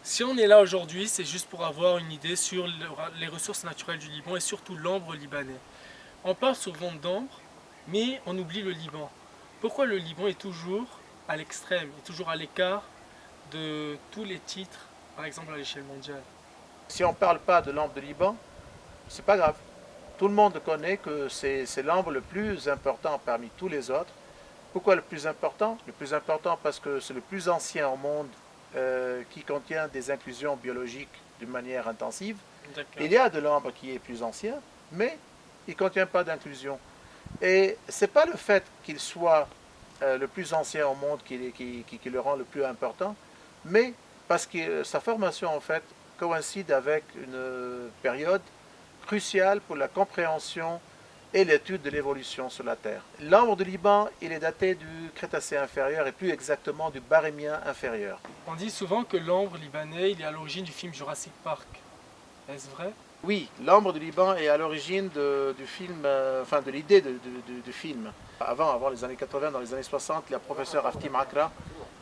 Si on est là aujourd'hui, c'est juste pour avoir une idée sur les ressources naturelles du Liban et surtout l'ambre libanais. On parle souvent d'ambre, mais on oublie le Liban. Pourquoi le Liban est toujours à l'extrême, est toujours à l'écart de tous les titres, par exemple à l'échelle mondiale? Si on ne parle pas de l'ambre de Liban, c'est pas grave. Tout le monde connaît que c'est l'ambre le plus important parmi tous les autres. Pourquoi le plus important? Le plus important parce que c'est le plus ancien au monde qui contient des inclusions biologiques d'une manière intensive. D'accord. Il y a de l'ambre qui est plus ancien, mais il ne contient pas d'inclusion. Et ce n'est pas le fait qu'il soit le plus ancien au monde qui le rend le plus important, mais parce que sa formation en fait coïncide avec une période cruciale pour la compréhension et l'étude de l'évolution sur la Terre. L'ambre du Liban, il est daté du Crétacé inférieur et plus exactement du Barémien inférieur. On dit souvent que l'ambre libanais il est à l'origine du film Jurassic Park. Est-ce vrai? Oui, l'ambre du Liban est à l'origine du film, enfin de l'idée du film. Avant les années 80, dans les années 60, il y a le professeur Afti Makra,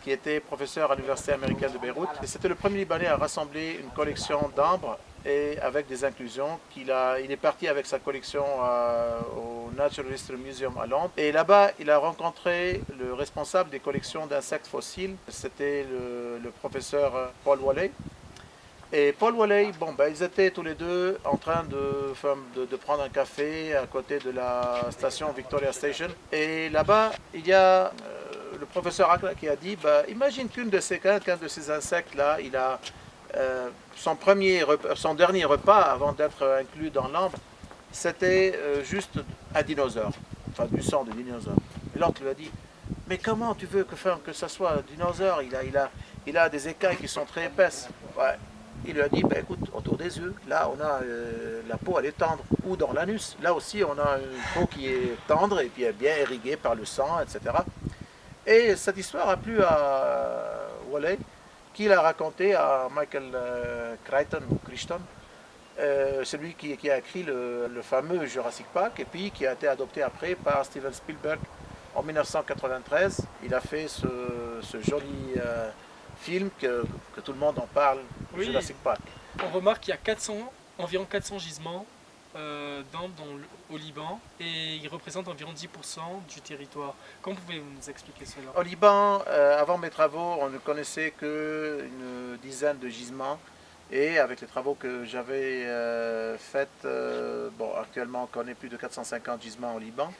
qui était professeur à l'Université américaine de Beyrouth. Et c'était le premier Libanais à rassembler une collection d'ambres et avec des inclusions. Il est parti avec sa collection au Natural History Museum à Londres. Et là-bas, il a rencontré le responsable des collections d'insectes fossiles. C'était le professeur Paul Walley. Et Paul Walley, bon, ben, ils étaient tous les deux en train de prendre un café à côté de la station Victoria Station. Et là-bas, il y a le professeur Akla qui a dit, bah, imagine qu'un de ces insectes-là, il a son dernier repas avant d'être inclus dans l'ambre, c'était juste un dinosaure, enfin du sang de dinosaure. Et l'autre lui a dit, mais comment tu veux que ça soit un dinosaure? Il a des écailles qui sont très épaisses. Ouais. Il lui a dit, ben, écoute, autour des yeux, là on a la peau, elle est tendre. Ou dans l'anus, là aussi on a une peau qui est tendre et puis elle est bien irriguée par le sang, etc. Et cette histoire a plu à Walley, qui l'a raconté à Michael Crichton, ou Crichton, celui qui a écrit le fameux Jurassic Park, et puis qui a été adopté après par Steven Spielberg en 1993. Il a fait ce joli film que tout le monde en parle, Oui, Jurassic Park. on remarque qu'il y a environ 400 gisements d'ambre au Liban et ils représentent environ 10% du territoire. Comment pouvez-vous nous expliquer cela? Au Liban, avant mes travaux, on ne connaissait qu'une dizaine de gisements. Et avec les travaux que j'avais faits, bon, actuellement on connaît plus de 450 gisements au Liban.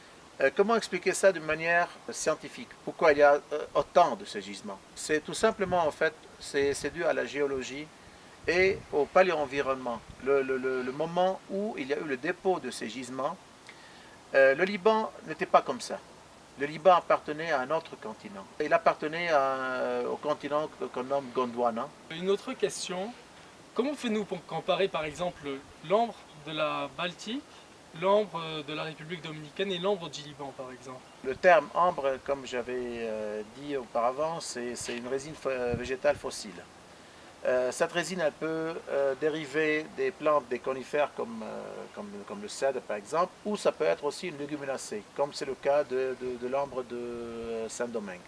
Comment expliquer ça d'une manière scientifique? Pourquoi il y a autant de ces gisements? C'est tout simplement, en fait, c'est dû à la géologie et au paléoenvironnement. Le moment où il y a eu le dépôt de ces gisements, le Liban n'était pas comme ça. Le Liban appartenait à un autre continent. Il appartenait au continent qu'on nomme Gondwana. Une autre question, comment fait-nous pour comparer par exemple l'ambre de la Baltique, l'ambre de la République dominicaine et l'ambre du Liban par exemple? Le terme ambre, comme j'avais dit auparavant, c'est une résine végétale fossile. Cette résine, elle peut dériver des plantes, des conifères comme le cèdre par exemple, ou ça peut être aussi une léguminacée, comme c'est le cas de l'ambre de Saint-Domingue.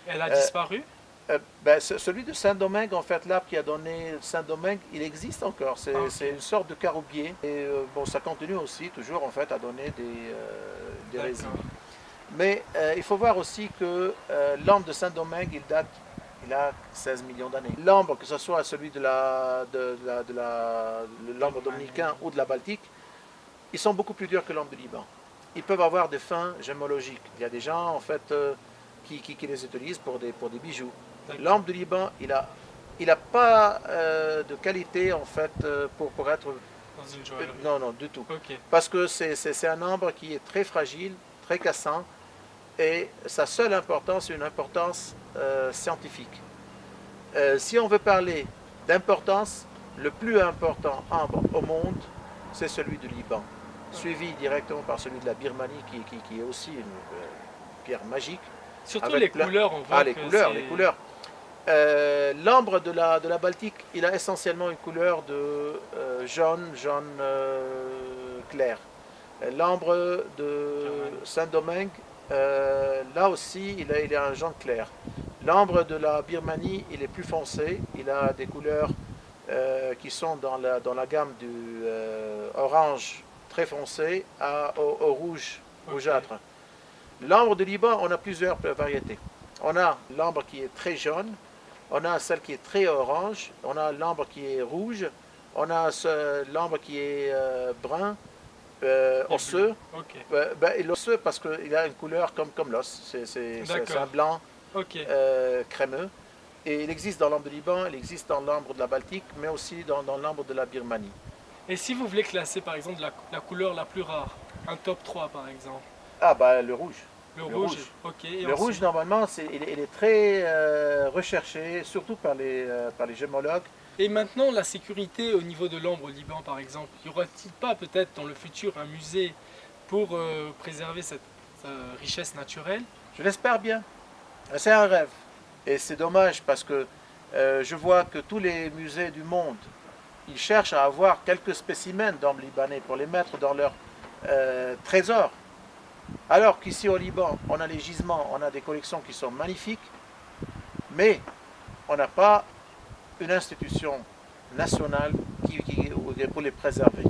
Elle a Euh, disparu? ben, celui de Saint-Domingue, en fait, l'arbre qui a donné Saint-Domingue, il existe encore. Ah, C'est ok, une sorte de caroubier. Et bon, ça continue aussi toujours en fait à donner des résines. d'accord. Mais il faut voir aussi que l'ambre de Saint-Domingue, il a 16 millions d'années. L'ambre, que ce soit celui de l'ambre dominicain ou de la Baltique, ils sont beaucoup plus durs que l'ambre du Liban. Ils peuvent avoir des fins gémologiques. Il y a des gens en fait qui les utilisent pour des bijoux. D'accord. L'ambre du Liban, il a pas de qualité en fait pour être Dans une joaillerie. non non du tout. Ok. Parce que c'est un ambre qui est très fragile, très cassant, et sa seule importance est une importance scientifique. Si on veut parler d'importance, le plus important ambre au monde, c'est celui du Liban, suivi directement par celui de la Birmanie, qui est aussi une pierre magique. Surtout les Avec plein... couleurs, on Ah, voit les que couleurs, c'est... les couleurs. L'ambre de la Baltique, il a essentiellement une couleur de jaune clair. L'ambre de Germanique. Saint-Domingue, là aussi, il a un jaune clair. L'ambre de la Birmanie, il est plus foncé, il a des couleurs qui sont dans la gamme du orange très foncé au rouge, rougeâtre. L'ambre de Liban, on a plusieurs variétés. On a l'ambre qui est très jaune, on a celle qui est très orange, on a l'ambre qui est rouge, on a l'ambre qui est brun, osseux. L'osseux parce qu'il a une couleur comme l'os, c'est un blanc crémeux. Et il existe dans l'ambre de Liban, il existe dans l'ambre de la Baltique, mais aussi dans l'ambre de la Birmanie. Et si vous voulez classer par exemple la couleur la plus rare, un top 3 par exemple? Ah bah le rouge. Le rouge, ok. Le rouge normalement il est très recherché, surtout par les gémologues. Et maintenant la sécurité au niveau de l'ambre au Liban par exemple, y aura-t-il pas peut-être dans le futur un musée pour préserver cette richesse naturelle? Je l'espère bien. C'est un rêve. Et c'est dommage parce que je vois que tous les musées du monde, ils cherchent à avoir quelques spécimens d'ambre libanais pour les mettre dans leur trésor. Alors qu'ici au Liban, on a les gisements, on a des collections qui sont magnifiques, mais on n'a pas une institution nationale pour les préserver.